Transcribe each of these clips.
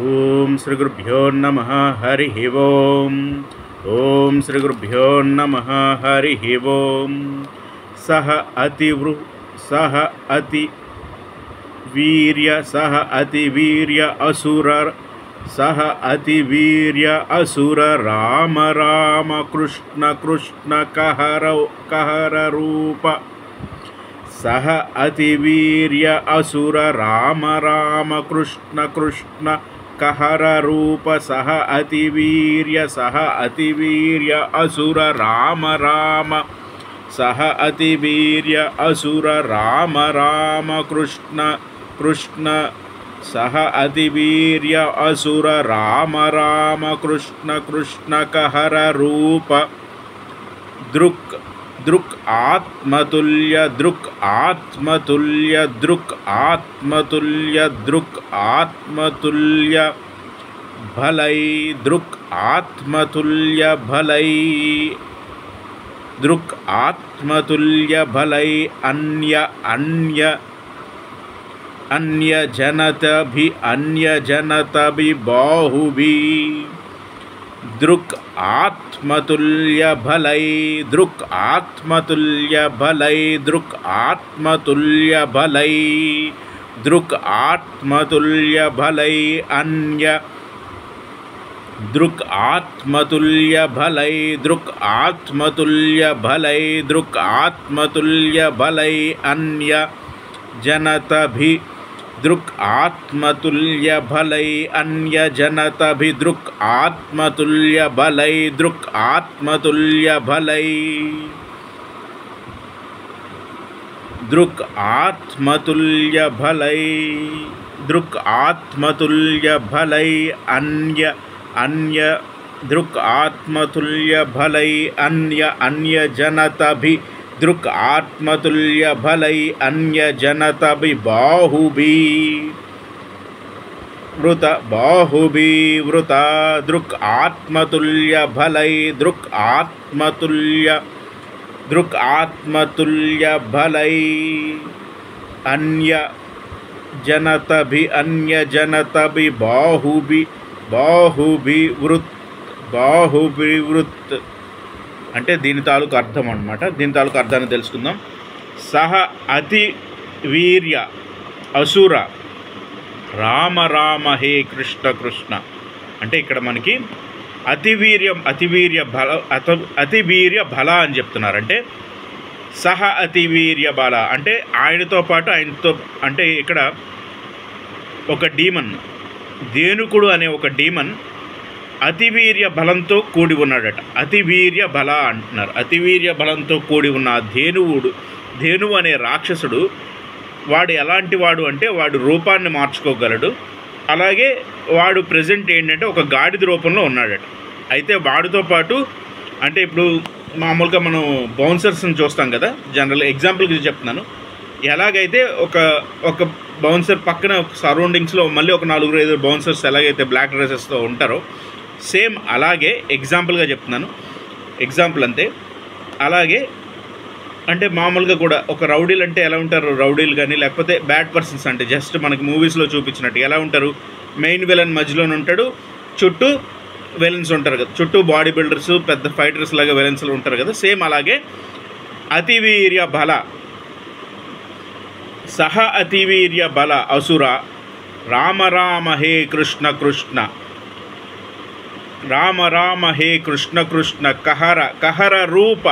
ఓం శ్రీ గురుభ్యో నమః హరి ఓం. ఓం శ్రీ గురుభ్యో నమః హరి ఓం. సహ అతి వీర్య అసుర రామ రామ కృష్ణ కృష్ణ కహర రూప. సహ అతి వీర్య అసుర రామ రామ కృష్ణ కృష్ణ కహర రూప. సహ అతి వీర్య అసుర రామ రామ. సహ అతి వీర్య అసుర రామ రామ కృష్ణ కృష్ణ. సహ అతి వీర్య అసుర రామ రామ కృష్ణ కృష్ణ కహర రూప. దృక్ దృక్ ఆత్మతుల్య దృక్ ఆత్మతుల్య దృక్ ఆత్మతుల్య దృక్ ఆత్మతుల్య భలై. దృక్ ఆత్మతుల్య భలై. దృక్ ఆత్మతుల్య భలై. అన్యజనతభి బాహుభి. దృక్ ఆత్మతుల్య భలై. దృక్ ఆత్మతుల్య భలై. దృక్ ఆత్మతుల్య భలై. దృక్ ఆత్మతుల్య భలై. దృక్ ఆత్మతుల్య భలై. దృక్ ఆత్మతుల్య భలై. దృక్ ఆత్మతుల్య భలై. అన్యజనతభి. దృక్ ఆత్మతుల్య భలై. అన్యజనతభి. దృక్ ఆత్మతుల్య భలై. దృక్ ఆత్మతుల్య భలై. దృక్ ఆత్మతుల్య భలై. దృక్ ఆత్మతుల్య భలై. దృక్ ఆత్మతుల్య భలై. అన్యజనతభి. దృక్ ఆత్మతుల్య భలై. అన్యజనతభి బాహుభి. వృత బాహుభి వృత. దృక్ ఆత్మతుల్య భలై. దృక్ ఆత్మతుల్య భలై. అన్యజనతభి. అన్యజనతభి బాహుభి. బాహుభి వృత్ అంటే దీని తాలూకు అర్థం అన్నమాట. దీని తాలూకు అర్థాన్ని తెలుసుకుందాం. సహ అతి వీర్య అసుర రామ రామ హే కృష్ణ కృష్ణ. అంటే ఇక్కడ మనకి అతివీర్య బల అని చెప్తున్నారు. అంటే సహ అతివీర్య బల అంటే ఆయనతో పాటు అంటే ఇక్కడ ఒక డీమన్, ధేనుకుడు అనే ఒక డీమన్ అతివీర్య బలంతో కూడి ఉన్నాడట. అతివీర్య బల అంటున్నారు. అతివీర్య బలంతో కూడి ఉన్న ధేనువు అనే రాక్షసుడు వాడు ఎలాంటి వాడు అంటే వాడు రూపాన్ని మార్చుకోగలడు. అలాగే వాడు ప్రజెంట్ ఏంటంటే ఒక గాడిద రూపంలో ఉన్నాడట. అయితే వాడితో పాటు అంటే ఇప్పుడు మామూలుగా మనం బౌన్సర్స్ని చూస్తాం కదా, జనరల్ ఎగ్జాంపుల్కి చెప్తున్నాను. ఎలాగైతే ఒక బౌన్సర్ పక్కన సరౌండింగ్స్లో మళ్ళీ ఒక 4-5 బౌన్సర్స్ ఎలాగైతే బ్లాక్ డ్రెస్సెస్తో ఉంటారో సేమ్ అలాగే ఎగ్జాంపుల్గా చెప్తున్నాను. ఎగ్జాంపుల్ అంతే. అలాగే అంటే మామూలుగా కూడా ఒక రౌడీలు అంటే ఎలా ఉంటారు, రౌడీలు కానీ లేకపోతే బ్యాడ్ పర్సన్స్ అంటే జస్ట్ మనకి మూవీస్లో చూపించినట్టు ఎలా ఉంటారు, మెయిన్ విలన్ మధ్యలోనే ఉంటాడు, చుట్టూ విలన్స్ ఉంటారు కదా, చుట్టూ బాడీ బిల్డర్స్ పెద్ద ఫైటర్స్ లాగా విలన్స్లు ఉంటారు కదా. సేమ్ అలాగే అతివీర్య బల. సహ అతివీర్య బల అసుర రామ రామ హే కృష్ణ కృష్ణ. రామ రామ హే కృష్ణ కృష్ణ కహర రూప.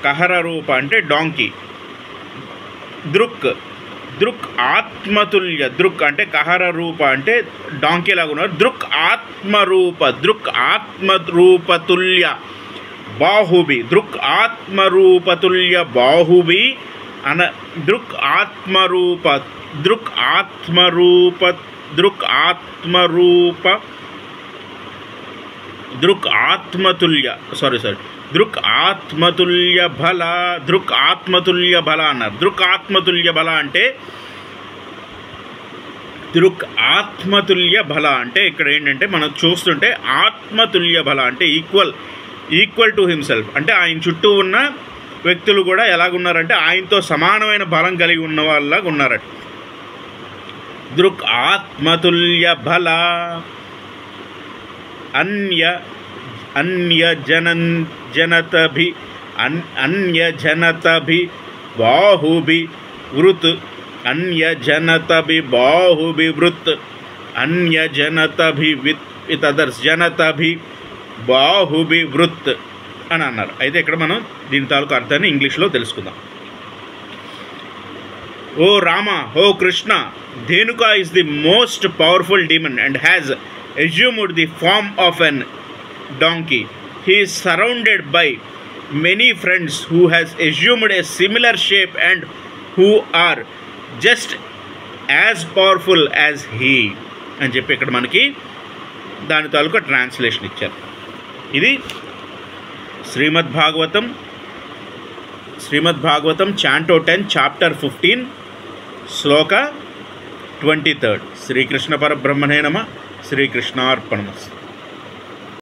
కహర రూప అంటే డాంకీ. దృక్ ఆత్మతుల్య. దృక్ అంటే కహర రూప అంటే డాంకీ లాగా ఉన్నారు. దృక్ ఆత్మరూపతుల్య బాహుబి. దృక్ ఆత్మరూపతుల్య బాహుబి దృక్ ఆత్మతుల్య బల. దృక్ ఆత్మతుల్య బల అన్నారు. దృక్ ఆత్మతుల్య బల అంటే ఆత్మతుల్య బల అంటే ఇక్కడ ఏంటంటే మనం చూస్తుంటే ఆత్మతుల్య బల అంటే ఈక్వల్ టు హిమ్సెల్ఫ్. అంటే ఆయన చుట్టూ ఉన్న వ్యక్తులు కూడా ఎలాగున్నారంటే ఆయనతో సమానమైన బలం కలిగి ఉన్న వాళ్ళలాగా ఉన్నారట. దృక్ ఆత్మతుల్య బల అన్యజనతభి బాహుభి వృత్ అన్యజనతభి బాహుభి వృత్ అన్యజనతభి విత్ అదర్స్ జనతభి బాహుభి వృత్ అని అన్నారు. అయితే ఇక్కడ మనం దీని తాలూకు అర్థాన్ని ఇంగ్లీష్లో తెలుసుకుందాం. ఓ రామ, ఓ Krishna, ధేనుకా is the most powerful demon and has assumed the form of an donkey. He is surrounded by many friends who has assumed a similar shape and who are just as powerful as he అని చెప్పి ఇక్కడ మనకి దాని తాలూకా translation ఇచ్చారు. ఇది Srimad Bhagavatam చాంటో 10 chapter 15 శ్లోక 23. శ్రీకృష్ణ పరబ్రహ్మణే నమః. శ్రీకృష్ణార్పణమస్తు.